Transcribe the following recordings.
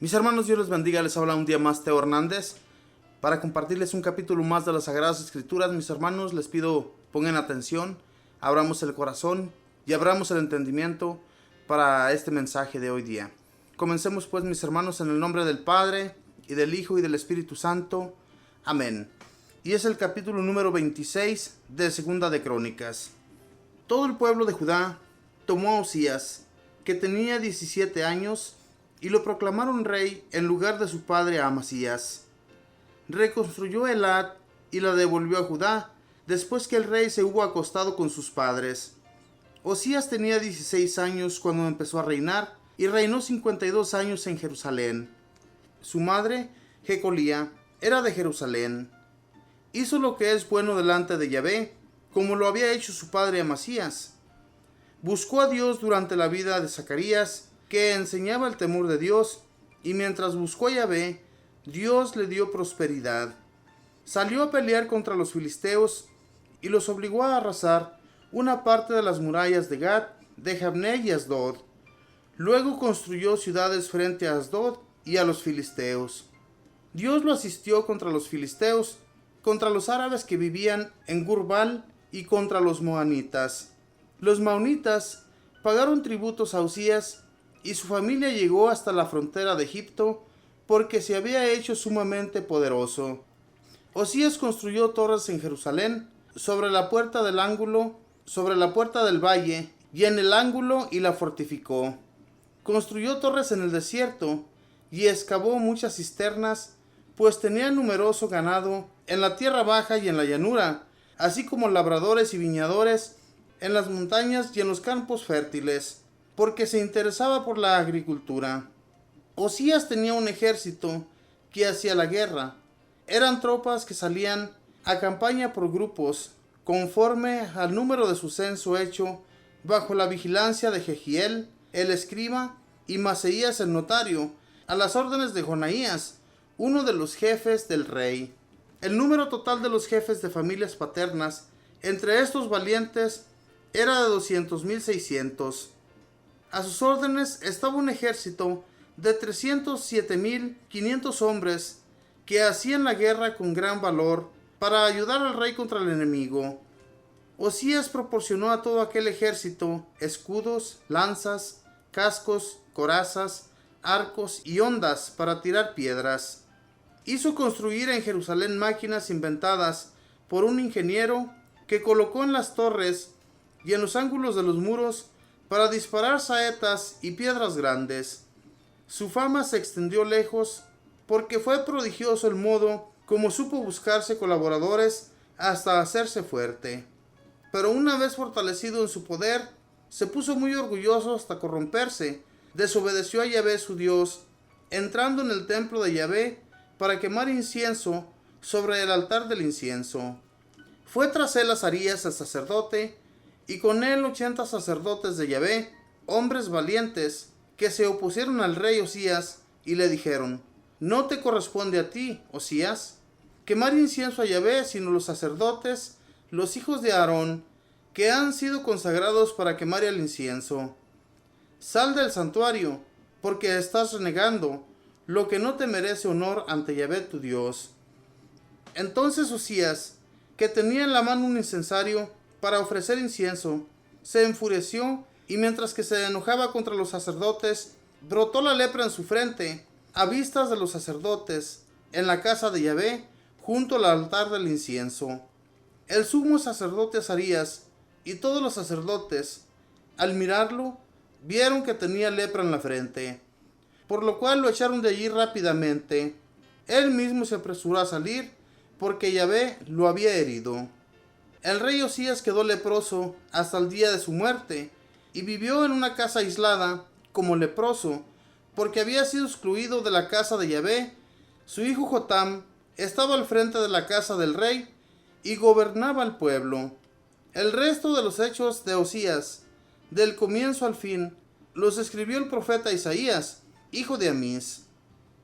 Mis hermanos, Dios les bendiga, les habla un día más Teo Hernández para compartirles un capítulo más de las Sagradas Escrituras. Mis hermanos, les pido pongan atención, abramos el corazón y abramos el entendimiento para este mensaje de hoy día. Comencemos pues, mis hermanos, en el nombre del Padre, y del Hijo, y del Espíritu Santo. Amén. Y es el capítulo número 26 de Segunda de Crónicas. Todo el pueblo de Judá tomó a Osías, que tenía 17 años, y lo proclamaron rey en lugar de su padre Amasías. Reconstruyó Elat y la devolvió a Judá, después que el rey se hubo acostado con sus padres. Osías tenía 16 años cuando empezó a reinar, y reinó 52 años en Jerusalén. Su madre, Jecolía, era de Jerusalén. Hizo lo que es bueno delante de Yahvé, como lo había hecho su padre Amasías. Buscó a Dios durante la vida de Zacarías, que enseñaba el temor de Dios, y mientras buscó a Yahvé, Dios le dio prosperidad. Salió a pelear contra los filisteos y los obligó a arrasar una parte de las murallas de Gat, de Jabné y Asdod. Luego construyó ciudades frente a Asdod y a los filisteos. Dios lo asistió contra los filisteos, contra los árabes que vivían en Gurbal y contra los moanitas. Los maonitas pagaron tributos a Osías, y su familia llegó hasta la frontera de Egipto, porque se había hecho sumamente poderoso. Osías construyó torres en Jerusalén, sobre la puerta del ángulo, sobre la puerta del valle, y en el ángulo, y la fortificó. Construyó torres en el desierto, y excavó muchas cisternas, pues tenía numeroso ganado en la tierra baja y en la llanura, así como labradores y viñadores en las montañas y en los campos fértiles, porque se interesaba por la agricultura. Osías tenía un ejército que hacía la guerra. Eran tropas que salían a campaña por grupos, conforme al número de su censo hecho, bajo la vigilancia de Jehiel, el escriba, y Maseías el notario, a las órdenes de Jonaías, uno de los jefes del rey. El número total de los jefes de familias paternas entre estos valientes era de 200,600. A sus órdenes estaba un ejército de 307,500 hombres que hacían la guerra con gran valor para ayudar al rey contra el enemigo. Osías proporcionó a todo aquel ejército escudos, lanzas, cascos, corazas, arcos y hondas para tirar piedras. Hizo construir en Jerusalén máquinas inventadas por un ingeniero que colocó en las torres y en los ángulos de los muros para disparar saetas y piedras grandes. Su fama se extendió lejos porque fue prodigioso el modo como supo buscarse colaboradores hasta hacerse fuerte. Pero una vez fortalecido en su poder, se puso muy orgulloso hasta corromperse, desobedeció a Yahvé su Dios, entrando en el templo de Yahvé para quemar incienso sobre el altar del incienso. Fue tras él Azarías el sacerdote, y con él 80 sacerdotes de Yahvé, hombres valientes, que se opusieron al rey Osías, y le dijeron: no te corresponde a ti, Osías, quemar incienso a Yahvé, sino los sacerdotes, los hijos de Aarón, que han sido consagrados para quemar el incienso. Sal del santuario, porque estás renegando lo que no te merece honor ante Yahvé tu Dios. Entonces Osías, que tenía en la mano un incensario para ofrecer incienso, se enfureció, y mientras que se enojaba contra los sacerdotes, brotó la lepra en su frente, a vistas de los sacerdotes, en la casa de Yahvé, junto al altar del incienso. El sumo sacerdote Azarías y todos los sacerdotes, al mirarlo, vieron que tenía lepra en la frente, por lo cual lo echaron de allí rápidamente. Él mismo se apresuró a salir, porque Yahvé lo había herido. El rey Osías quedó leproso hasta el día de su muerte, y vivió en una casa aislada como leproso, porque había sido excluido de la casa de Yahvé. Su hijo Jotam estaba al frente de la casa del rey y gobernaba el pueblo. El resto de los hechos de Osías, del comienzo al fin, los escribió el profeta Isaías, hijo de Amís.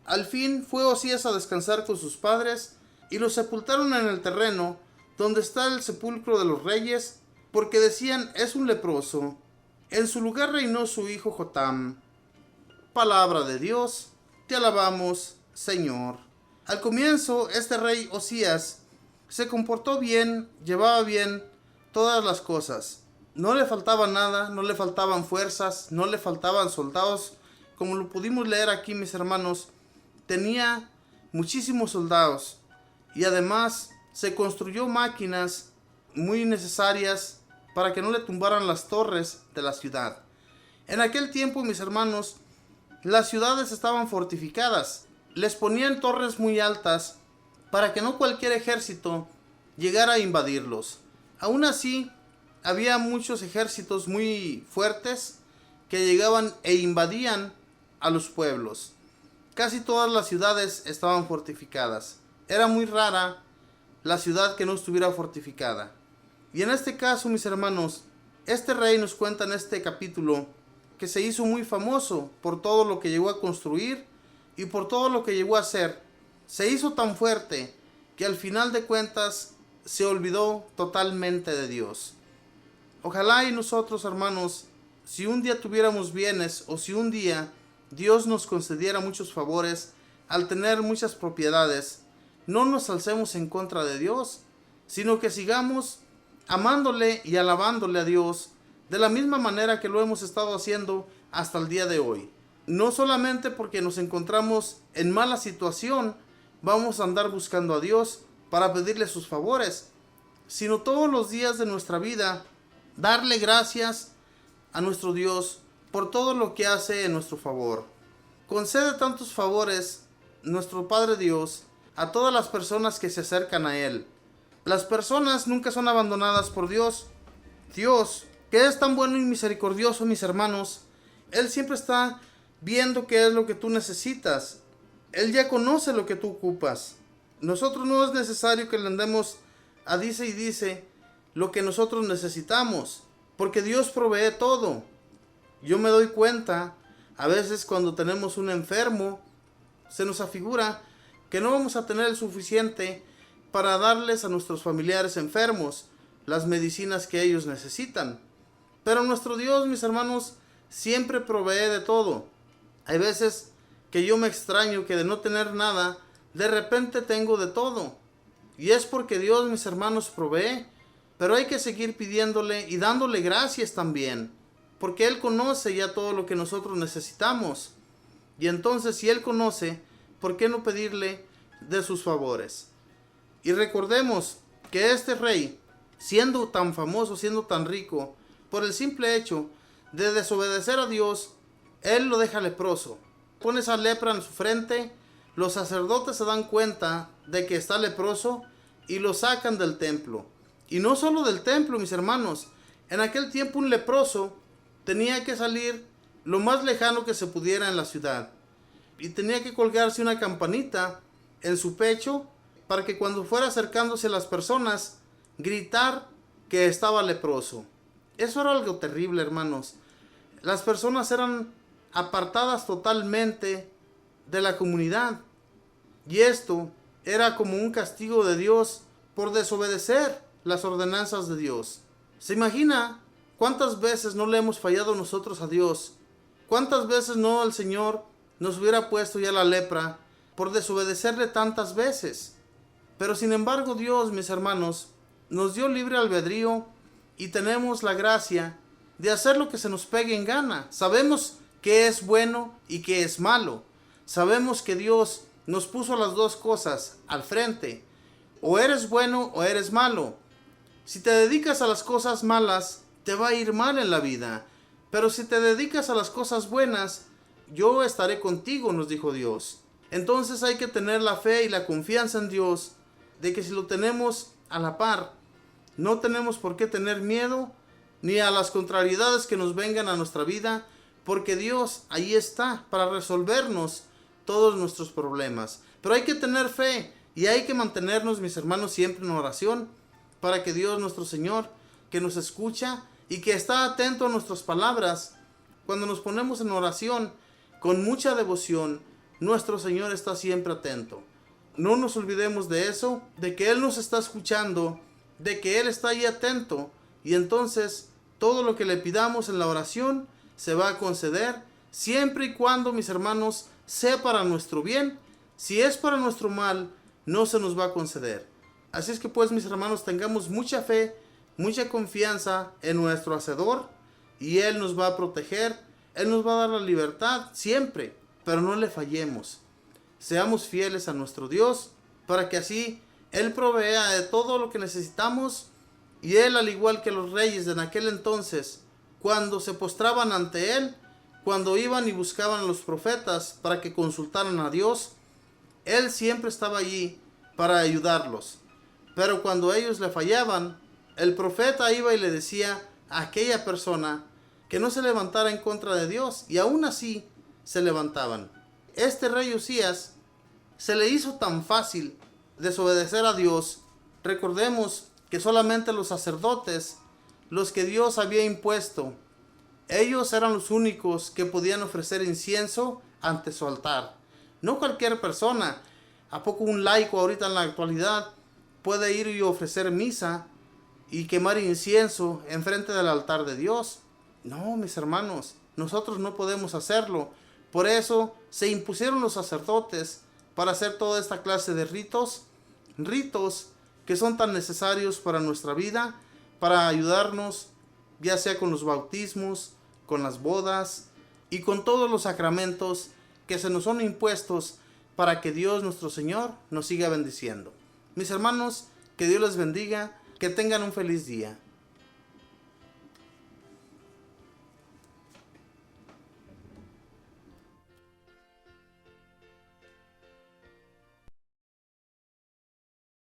Al fin fue Osías a descansar con sus padres, y lo sepultaron en el terreno donde está el sepulcro de los reyes, porque decían: es un leproso. En su lugar reinó su hijo Jotam. Palabra de Dios. te alabamos, Señor. Al comienzo, este rey Osías se comportó bien, llevaba bien todas las cosas. No le faltaba nada, no le faltaban fuerzas, no le faltaban soldados. Como lo pudimos leer aquí, mis hermanos, tenía muchísimos soldados y además se construyó máquinas muy necesarias para que no le tumbaran las torres de la ciudad. En aquel tiempo, mis hermanos, las ciudades estaban fortificadas. Les ponían torres muy altas para que no cualquier ejército llegara a invadirlos. Aún así, había muchos ejércitos muy fuertes que llegaban e invadían a los pueblos. Casi todas las ciudades estaban fortificadas. Era muy rara la ciudad que no estuviera fortificada. Y en este caso, mis hermanos, este rey nos cuenta en este capítulo que se hizo muy famoso por todo lo que llegó a construir y por todo lo que llegó a hacer. Se hizo tan fuerte que al final de cuentas se olvidó totalmente de Dios. Ojalá y nosotros, hermanos, si un día tuviéramos bienes o si un día Dios nos concediera muchos favores al tener muchas propiedades, no nos alcemos en contra de Dios, sino que sigamos amándole y alabándole a Dios de la misma manera que lo hemos estado haciendo hasta el día de hoy. No solamente porque nos encontramos en mala situación vamos a andar buscando a Dios para pedirle sus favores, sino todos los días de nuestra vida darle gracias a nuestro Dios por todo lo que hace en nuestro favor. Concede tantos favores nuestro Padre Dios a todas las personas que se acercan a Él. Las personas nunca son abandonadas por Dios. Dios, que es tan bueno y misericordioso, mis hermanos, Él siempre está viendo qué es lo que tú necesitas. Él ya conoce lo que tú ocupas. Nosotros no es necesario que le andemos a dice y dice lo que nosotros necesitamos, porque Dios provee todo. Yo me doy cuenta, a veces cuando tenemos un enfermo, se nos afigura que no vamos a tener el suficiente para darles a nuestros familiares enfermos las medicinas que ellos necesitan. Pero nuestro Dios, mis hermanos, siempre provee de todo. Hay veces que yo me extraño que de no tener nada, de repente tengo de todo. Y es porque Dios, mis hermanos, provee. Pero hay que seguir pidiéndole y dándole gracias también, porque Él conoce ya todo lo que nosotros necesitamos. Y entonces, si Él conoce, ¿por qué no pedirle de sus favores? Y recordemos que este rey, siendo tan famoso, siendo tan rico, por el simple hecho de desobedecer a Dios, Él lo deja leproso. Pone esa lepra en su frente, los sacerdotes se dan cuenta de que está leproso y lo sacan del templo. Y no solo del templo, mis hermanos. En aquel tiempo un leproso tenía que salir lo más lejano que se pudiera en la ciudad. Y tenía que colgarse una campanita en su pecho para que cuando fuera acercándose a las personas, gritar que estaba leproso. Eso era algo terrible, hermanos. Las personas eran apartadas totalmente de la comunidad. Y esto era como un castigo de Dios por desobedecer las ordenanzas de Dios. ¿Se imagina cuántas veces no le hemos fallado nosotros a Dios? ¿Cuántas veces no el Señor nos hubiera puesto ya la lepra por desobedecerle tantas veces? Pero sin embargo Dios, mis hermanos, nos dio libre albedrío y tenemos la gracia de hacer lo que se nos pegue en gana. Sabemos qué es bueno y qué es malo. Sabemos que Dios nos puso las dos cosas al frente. O eres bueno o eres malo. Si te dedicas a las cosas malas, te va a ir mal en la vida. Pero si te dedicas a las cosas buenas, yo estaré contigo, nos dijo Dios. Entonces hay que tener la fe y la confianza en Dios, de que si lo tenemos a la par, no tenemos por qué tener miedo, ni a las contrariedades que nos vengan a nuestra vida, porque Dios ahí está para resolvernos todos nuestros problemas. Pero hay que tener fe y hay que mantenernos, mis hermanos, siempre en oración, para que Dios nuestro Señor, que nos escucha y que está atento a nuestras palabras, cuando nos ponemos en oración con mucha devoción, nuestro Señor está siempre atento. No nos olvidemos de eso, de que Él nos está escuchando, de que Él está ahí atento, y entonces todo lo que le pidamos en la oración se va a conceder siempre y cuando, mis hermanos, sea para nuestro bien. Si es para nuestro mal, no se nos va a conceder. Así es que pues, mis hermanos, tengamos mucha fe, mucha confianza en nuestro Hacedor, y Él nos va a proteger, Él nos va a dar la libertad siempre, pero no le fallemos. Seamos fieles a nuestro Dios, para que así Él provea de todo lo que necesitamos, y Él, al igual que los reyes de aquel entonces, cuando se postraban ante Él, cuando iban y buscaban a los profetas para que consultaran a Dios, Él siempre estaba allí para ayudarlos. Pero cuando ellos le fallaban, el profeta iba y le decía a aquella persona que no se levantara en contra de Dios, y aún así se levantaban. Este rey Usías se le hizo tan fácil desobedecer a Dios. Recordemos que solamente los sacerdotes, los que Dios había impuesto, ellos eran los únicos que podían ofrecer incienso ante su altar. No cualquier persona. ¿A poco un laico ahorita en la actualidad puede ir y ofrecer misa y quemar incienso enfrente del altar de Dios? No, mis hermanos, nosotros no podemos hacerlo. Por eso se impusieron los sacerdotes para hacer toda esta clase de ritos que son tan necesarios para nuestra vida, para ayudarnos, ya sea con los bautismos, con las bodas y con todos los sacramentos que se nos son impuestos para que Dios nuestro Señor nos siga bendiciendo. Mis hermanos, que Dios les bendiga, que tengan un feliz día.